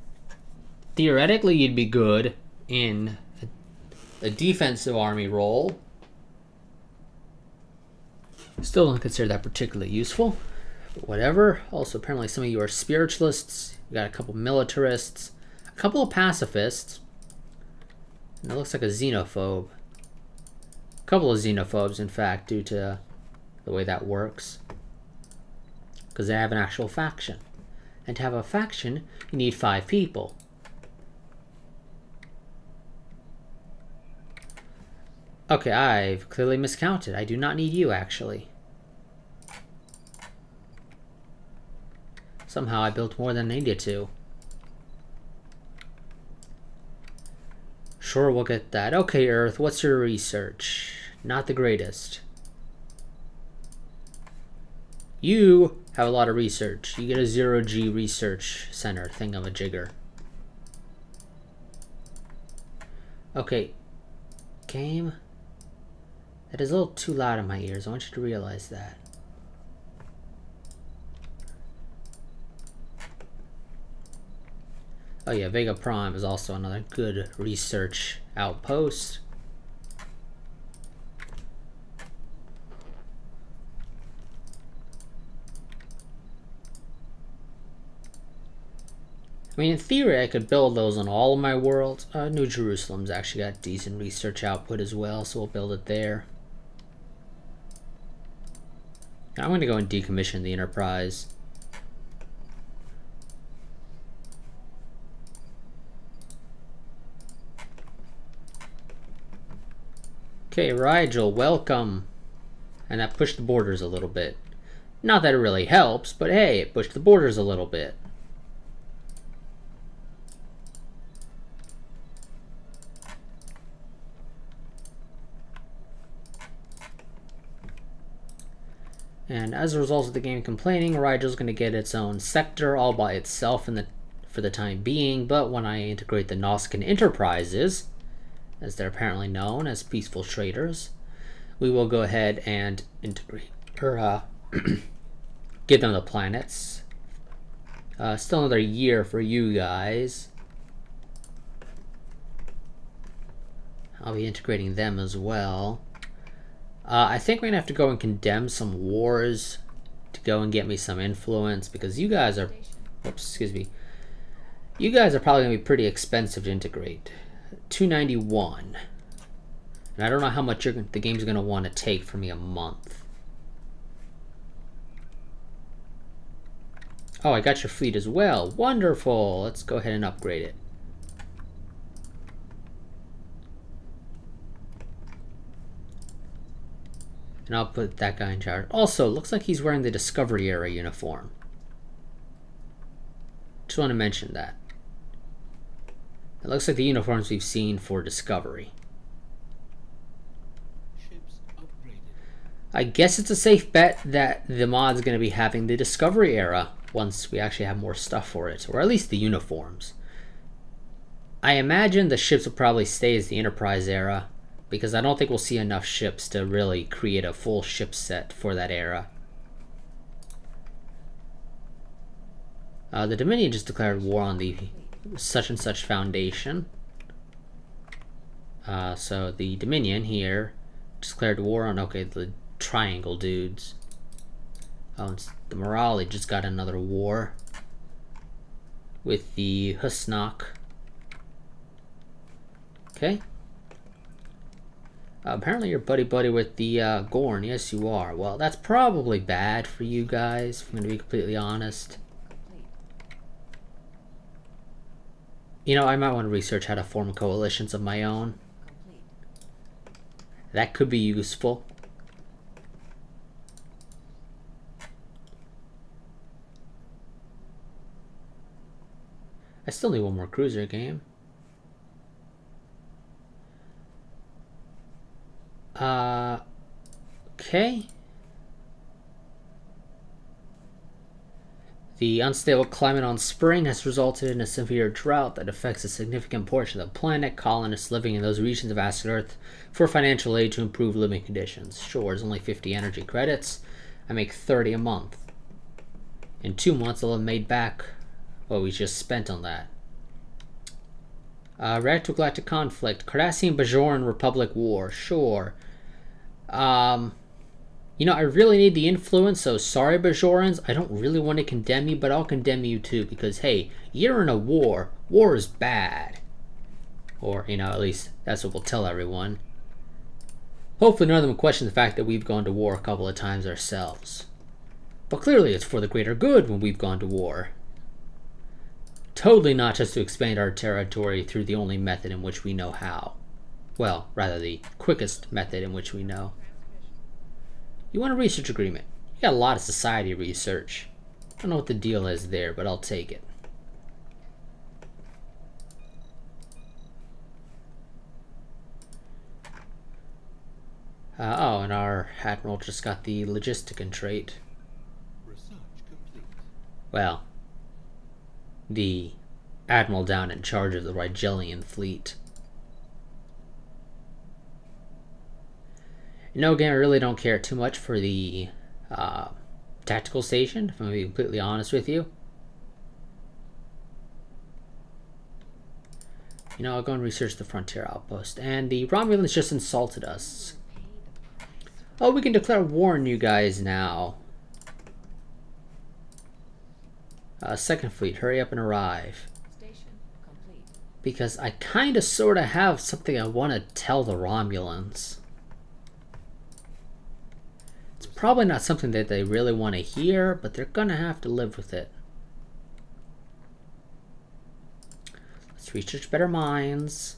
theoretically you'd be good in a defensive army role. Still don't consider that particularly useful, but whatever. Also, apparently some of you are spiritualists. You got a couple militarists, a couple of pacifists, and it looks like a xenophobe. A couple of xenophobes, in fact, due to the way that works. Because they have an actual faction. And to have a faction, you need 5 people. Okay, I've clearly miscounted. I do not need you, actually. Somehow I built more than I needed to. Sure, we'll get that. Okay, Earth, what's your research? Not the greatest. You have a lot of research. You get a 0G research center thingamajigger. Okay. Game. That is a little too loud in my ears. I want you to realize that. Oh yeah, Vega Prime is also another good research outpost. I mean, in theory, I could build those on all of my worlds. New Jerusalem's actually got decent research output as well, so we'll build it there. I'm going to go and decommission the Enterprise. Okay, Rigel, welcome. And that pushed the borders a little bit. Not that it really helps, but hey, it pushed the borders a little bit. And as a result of the game complaining, Rigel's going to get its own sector all by itself for the time being, but when I integrate the Nausicaan Enterprises, as they're apparently known as peaceful traders, we will go ahead and integrate, or give them the planets. Still another year for you guys. I'll be integrating them as well. I think we're gonna have to go and condemn some wars to go and get me some influence, because you guys are, oops, excuse me, you guys are probably gonna be pretty expensive to integrate. 291, and I don't know how much the game's gonna want to take for me a month. Oh, I got your fleet as well. Wonderful. Let's go ahead and upgrade it. And I'll put that guy in charge. Also, looks like he's wearing the Discovery Era uniform. Just want to mention that. It looks like the uniforms we've seen for Discovery. Ships upgraded. I guess it's a safe bet that the mod's going to be having the Discovery Era once we actually have more stuff for it, or at least the uniforms. I imagine the ships will probably stay as the Enterprise Era, because I don't think we'll see enough ships to really create a full ship set for that era. The Dominion just declared war on the such and such foundation. So the Dominion here declared war on, okay, the Triangle dudes. Oh, and the Morale just got another war with the Husnock. Okay. Apparently you're buddy-buddy with the Gorn. Yes, you are. Well, that's probably bad for you guys, if I'm going to be completely honest. You know, I might want to research how to form coalitions of my own. That could be useful. I still need one more cruiser game. Okay. The unstable climate on Spring has resulted in a severe drought that affects a significant portion of the planet. Colonists living in those regions have asked Earth for financial aid to improve living conditions. Sure, it's only 50 energy credits. I make 30 a month. In 2 months, I'll have made back what we just spent on that. Galactic conflict. Cardassian Bajoran Republic War. Sure. You know, I really need the influence, so sorry, Bajorans. I don't really want to condemn you, but I'll condemn you too, because, hey, you're in a war. War is bad. Or, you know, at least that's what we'll tell everyone. Hopefully none of them question the fact that we've gone to war a couple of times ourselves. But clearly it's for the greater good when we've gone to war. Totally not just to expand our territory through the only method in which we know how. Well, rather the quickest method in which we know. You want a research agreement. You got a lot of society research. I don't know what the deal is there, but I'll take it. Oh, and our Admiral just got the Logisticon trait. Research complete. Well, the Admiral down in charge of the Rigelian fleet. You know, again, I really don't care too much for the tactical station, if I'm going to be completely honest with you. You know, I'll go and research the frontier outpost. And the Romulans just insulted us. Oh, we can declare war on you guys now. Second Fleet, hurry up and arrive. Station complete. Because I kind of sort of have something I want to tell the Romulans. It's probably not something that they really want to hear, but they're going to have to live with it. Let's research better minds.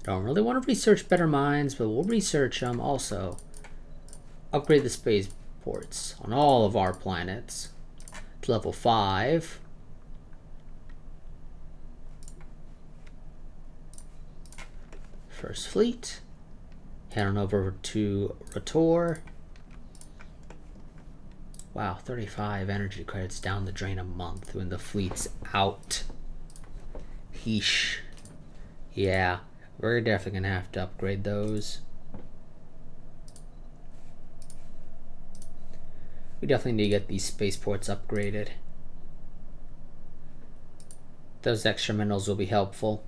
Don't really want to research better minds, but we'll research them also. Upgrade the spaceports on all of our planets to level 5. First Fleet. Head on over to Rotor. Wow, 35 energy credits down the drain a month when the fleet's out. Heesh. Yeah, we're definitely gonna have to upgrade those. We definitely need to get these spaceports upgraded. Those extra minerals will be helpful.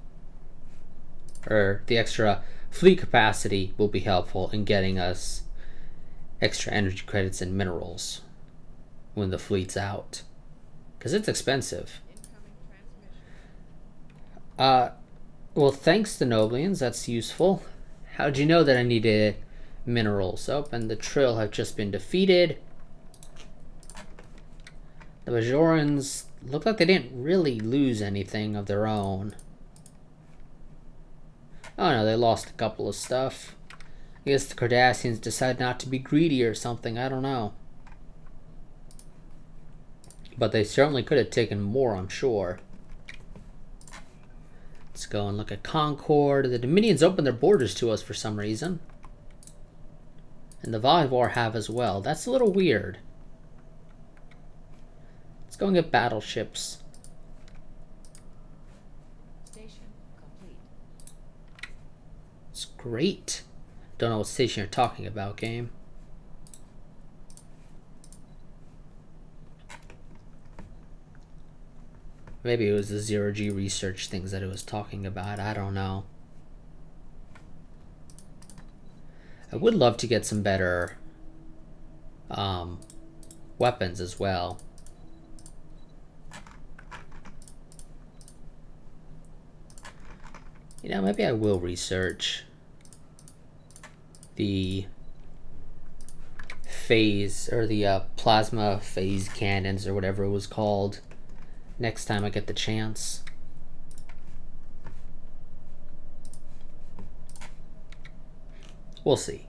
Or the extra fleet capacity will be helpful in getting us extra energy credits and minerals when the fleet's out. Because it's expensive. Incoming transmission. Well, thanks to Noblians, that's useful. How'd you know that I needed minerals? Oh, and the Trill have just been defeated. The Bajorans look like they didn't really lose anything of their own. Oh no, they lost a couple of stuff. I guess the Cardassians decided not to be greedy or something, I don't know. But they certainly could have taken more, I'm sure. Let's go and look at Concord. The Dominions opened their borders to us for some reason. And the Vivor have as well. That's a little weird. Let's go and get battleships. Station complete. It's great. Don't know what station you're talking about, game. Maybe it was the zero-G research things that it was talking about. I don't know. I would love to get some better weapons as well. You know, maybe I will research the phase, or the plasma phase cannons, or whatever it was called, next time I get the chance. We'll see.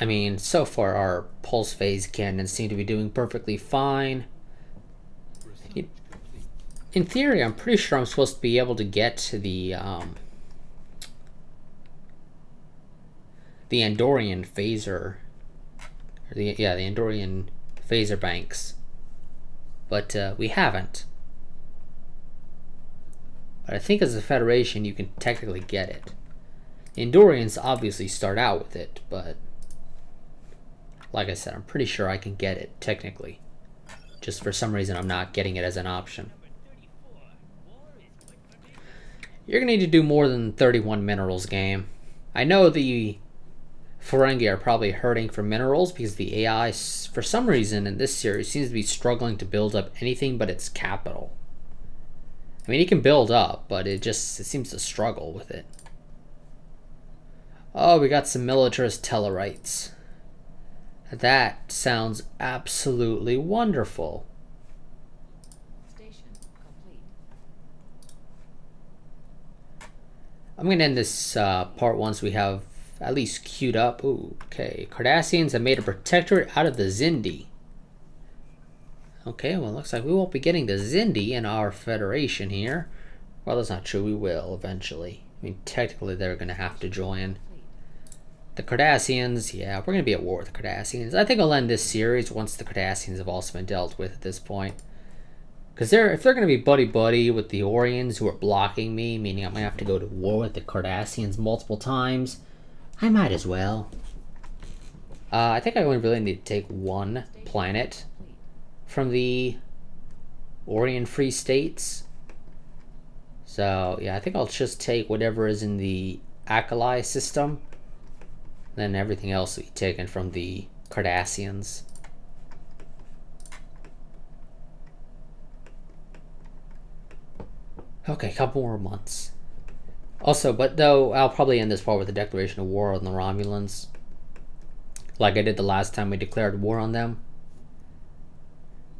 I mean, so far our pulse phase cannons seem to be doing perfectly fine. Research complete. In theory, I'm pretty sure I'm supposed to be able to get to the Andorian phaser, or the Andorian phaser banks, but we haven't. But I think as a Federation, you can technically get it. The Andorians obviously start out with it, but like I said, I'm pretty sure I can get it technically. Just for some reason, I'm not getting it as an option. You're gonna need to do more than 31 minerals, game. I know the Ferengi are probably hurting for minerals because the AI, for some reason in this series, seems to be struggling to build up anything but its capital. I mean, it can build up, but it seems to struggle with it. Oh, we got some militarist Tellarites. That sounds absolutely wonderful. Station complete. I'm going to end this part once we have at least queued up. Ooh, okay. Cardassians have made a protectorate out of the Zindi. Okay, well, it looks like we won't be getting the Zindi in our Federation here. Well, that's not true. We will eventually. I mean, technically, they're going to have to join. The Cardassians, yeah, we're going to be at war with the Cardassians. I think I'll end this series once the Cardassians have also been dealt with at this point. Because if they're going to be buddy-buddy with the Orions who are blocking me, meaning I'm going to have to go to war with the Cardassians multiple times, I might as well. I think I only really need to take one planet from the Orion Free States. So, yeah, I think I'll just take whatever is in the Akali system. Then everything else will be taken from the Cardassians. Okay, a couple more months. Also, but though, I'll probably end this part with a declaration of war on the Romulans. Like I did the last time we declared war on them.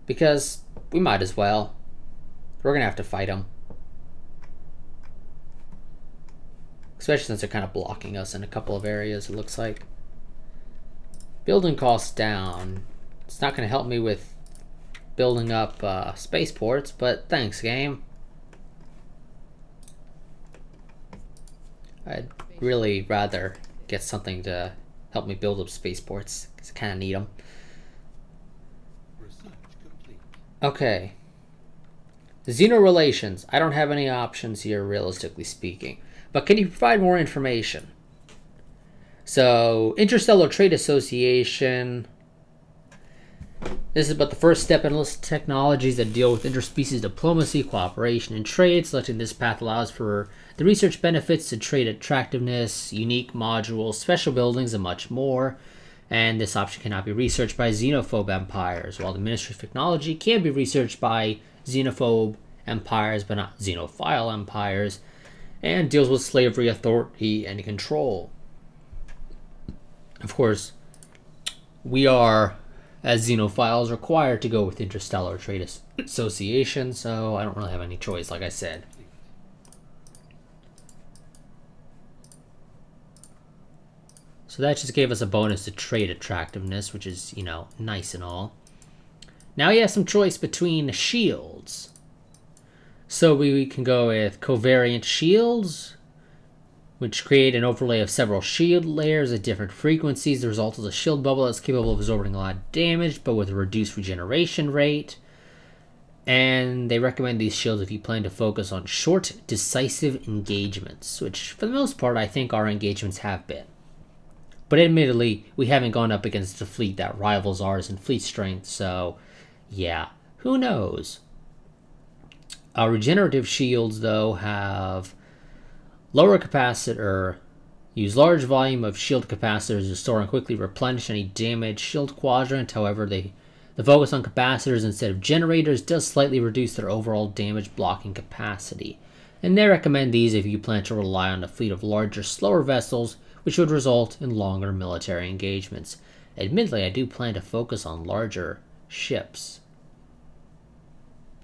Because we might as well. We're going to have to fight them. Especially since they're kind of blocking us in a couple of areas, it looks like. Building costs down. It's not going to help me with building up spaceports, but thanks, game. I'd really rather get something to help me build up spaceports, because I kind of need them. Research complete. Okay. Xeno relations. I don't have any options here, realistically speaking. But can you provide more information? So, Interstellar Trade Association. This is but the first step in a list of technologies that deal with interspecies diplomacy, cooperation, and trade. Selecting this path allows for the research benefits to trade attractiveness, unique modules, special buildings, and much more. And this option cannot be researched by xenophobe empires, while the Ministry of Technology can be researched by xenophobe empires, but not xenophile empires, and deals with slavery, authority, and control. Of course, we are, as xenophiles, required to go with Interstellar Trade Association, so I don't really have any choice, like I said. So that just gave us a bonus to trade attractiveness, which is, you know, nice and all. Now you have some choice between shields. So we can go with covariant shields, which create an overlay of several shield layers at different frequencies. The result is a shield bubble that's capable of absorbing a lot of damage, but with a reduced regeneration rate. And they recommend these shields if you plan to focus on short, decisive engagements, which for the most part I think our engagements have been. But admittedly, we haven't gone up against a fleet that rivals ours in fleet strength, so yeah, who knows? Our regenerative shields, though, have lower capacitor, use large volume of shield capacitors to store and quickly replenish any damaged shield quadrant. However, the focus on capacitors instead of generators does slightly reduce their overall damage blocking capacity. And they recommend these if you plan to rely on a fleet of larger, slower vessels, which would result in longer military engagements. Admittedly, I do plan to focus on larger ships.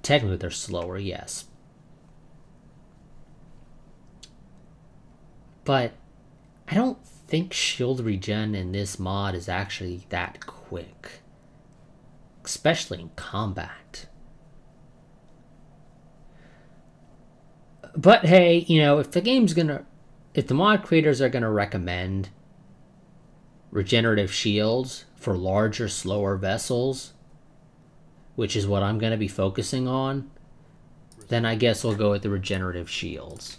Technically, they're slower, yes. But I don't think shield regen in this mod is actually that quick. Especially in combat. But hey, you know, if the mod creators are gonna recommend regenerative shields for larger, slower vessels, which is what I'm gonna be focusing on, then I guess we'll go with the regenerative shields.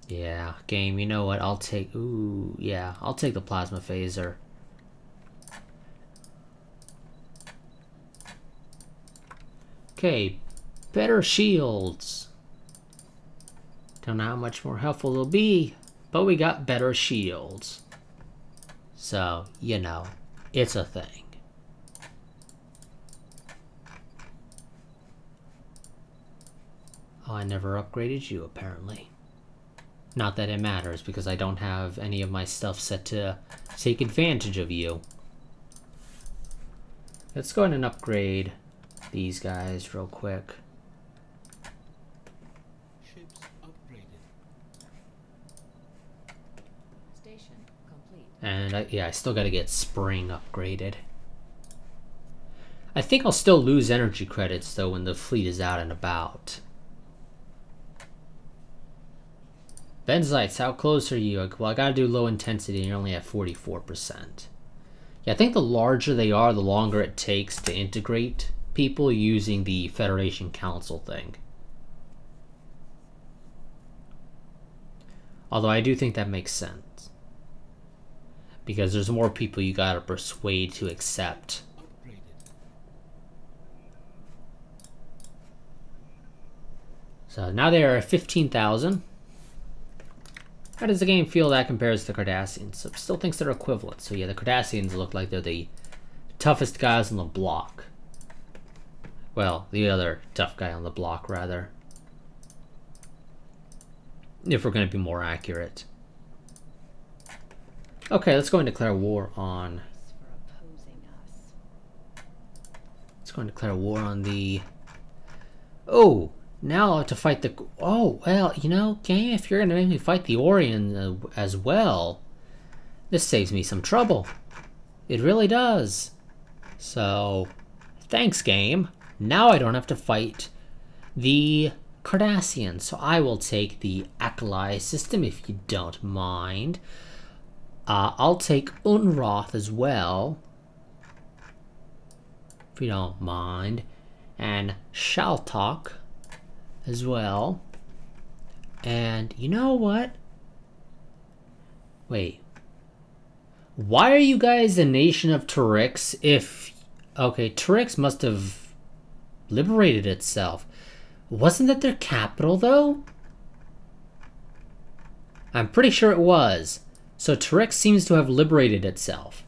Yeah, game, you know what? I'll take the plasma phaser. Okay, better shields. Don't know how much more helpful they'll be, but we got better shields. So, you know, it's a thing. Oh, I never upgraded you, apparently. Not that it matters, because I don't have any of my stuff set to take advantage of you. Let's go ahead and upgrade these guys real quick. Ships upgraded. Station complete. And yeah, I still gotta get Spring upgraded. I think I'll still lose energy credits, though, when the fleet is out and about. Benzites, how close are you? Well, I gotta do low intensity and you're only at 44%. Yeah, I think the larger they are, the longer it takes to integrate people using the Federation Council thing. Although I do think that makes sense. Because there's more people you gotta persuade to accept. Upgraded. So now they are at 15,000. How does the game feel that compares to the Cardassians? So still thinks they're equivalent. So yeah, the Cardassians look like they're the toughest guys on the block. Well, the other tough guy on the block, rather. If we're going to be more accurate. Okay, let's go and declare war on... For opposing us. Let's go and declare war on the... Oh! Now I'll have to fight the... Oh, well, you know, game, if you're going to make me fight the Orion as well, this saves me some trouble. It really does. So, thanks, game. Now I don't have to fight the Cardassians. So I will take the Akalai system, if you don't mind. I'll take Unroth as well, if you don't mind. And Shaltok as well. And you know what? Wait. Why are you guys the nation of Turix if... Okay, Turix must have liberated itself. Wasn't that their capital, though? I'm pretty sure it was. So Turix seems to have liberated itself.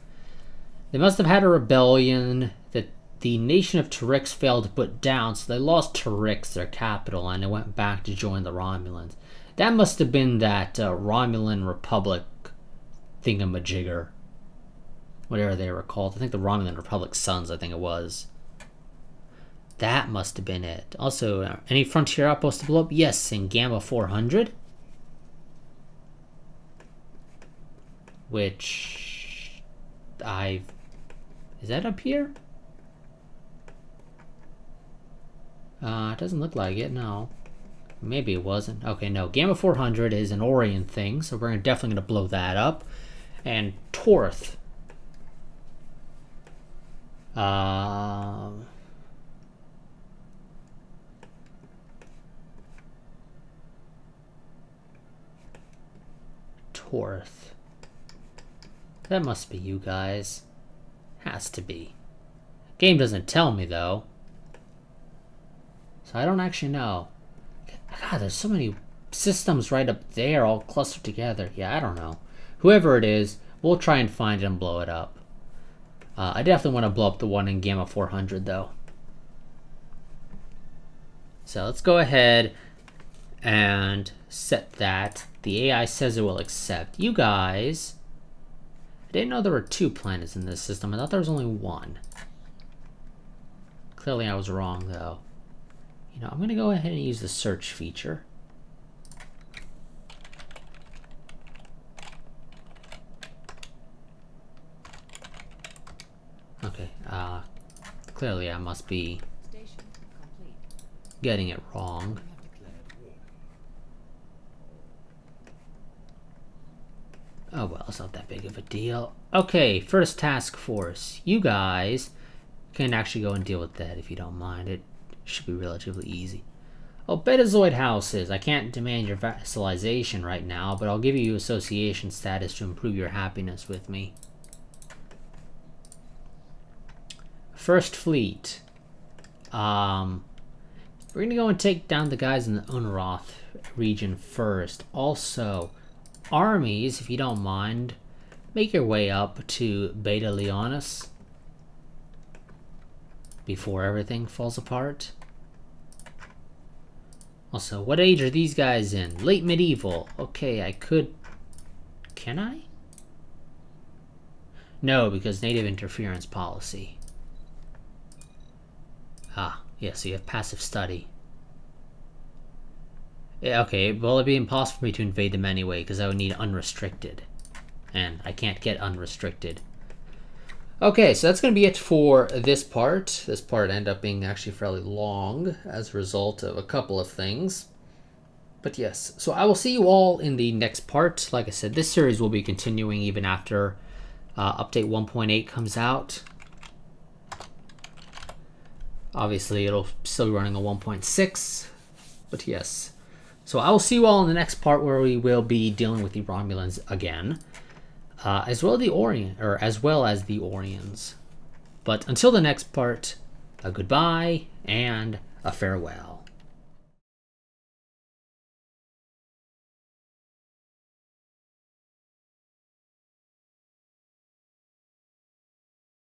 They must have had a rebellion that the nation of Turix failed to put down, so they lost Turix, their capital, and they went back to join the Romulans. That must have been that Romulan Republic thingamajigger. Whatever they were called. I think the Romulan Republic Sons, I think it was. That must have been it. Also, any frontier outposts to blow up? Yes, in Gamma 400. Which... Is that up here? It doesn't look like it, no. Maybe it wasn't. Okay, no. Gamma 400 is an Orion thing, so we're definitely going to blow that up. And Torth. Torth. That must be you guys. Has to be. Game doesn't tell me, though. So I don't actually know. God, there's so many systems right up there all clustered together. Yeah, I don't know. Whoever it is, we'll try and find it and blow it up. I definitely want to blow up the one in Gamma 400, though. So let's go ahead and set that. The AI says it will accept. You guys... I didn't know there were 2 planets in this system. I thought there was only 1. Clearly I was wrong, though. You know, I'm going to go ahead and use the search feature. Okay, clearly I must be Station complete. getting it wrong. Oh well, it's not that big of a deal. Okay, first task force. You guys can actually go and deal with that if you don't mind. It should be relatively easy. Oh, Betazoid houses. I can't demand your vassalization right now, but I'll give you association status to improve your happiness with me. First fleet. We're gonna go and take down the guys in the Unroth region first. Also, armies, if you don't mind, make your way up to Beta Leonis before everything falls apart. Also, what age are these guys in? Late medieval. Okay, I could... Can I? No, because native interference policy. Ah, yes, so you have passive study. Yeah, okay, well, it'd be impossible for me to invade them anyway, because I would need unrestricted. And I can't get unrestricted. Okay, so that's going to be it for this part. This part ended up being actually fairly long as a result of a couple of things. But yes, so I will see you all in the next part. Like I said, this series will be continuing even after update 1.8 comes out. Obviously, it'll still be running on 1.6, but yes. So I will see you all in the next part where we will be dealing with the Romulans again, as well as the Orions. But until the next part, a goodbye and a farewell.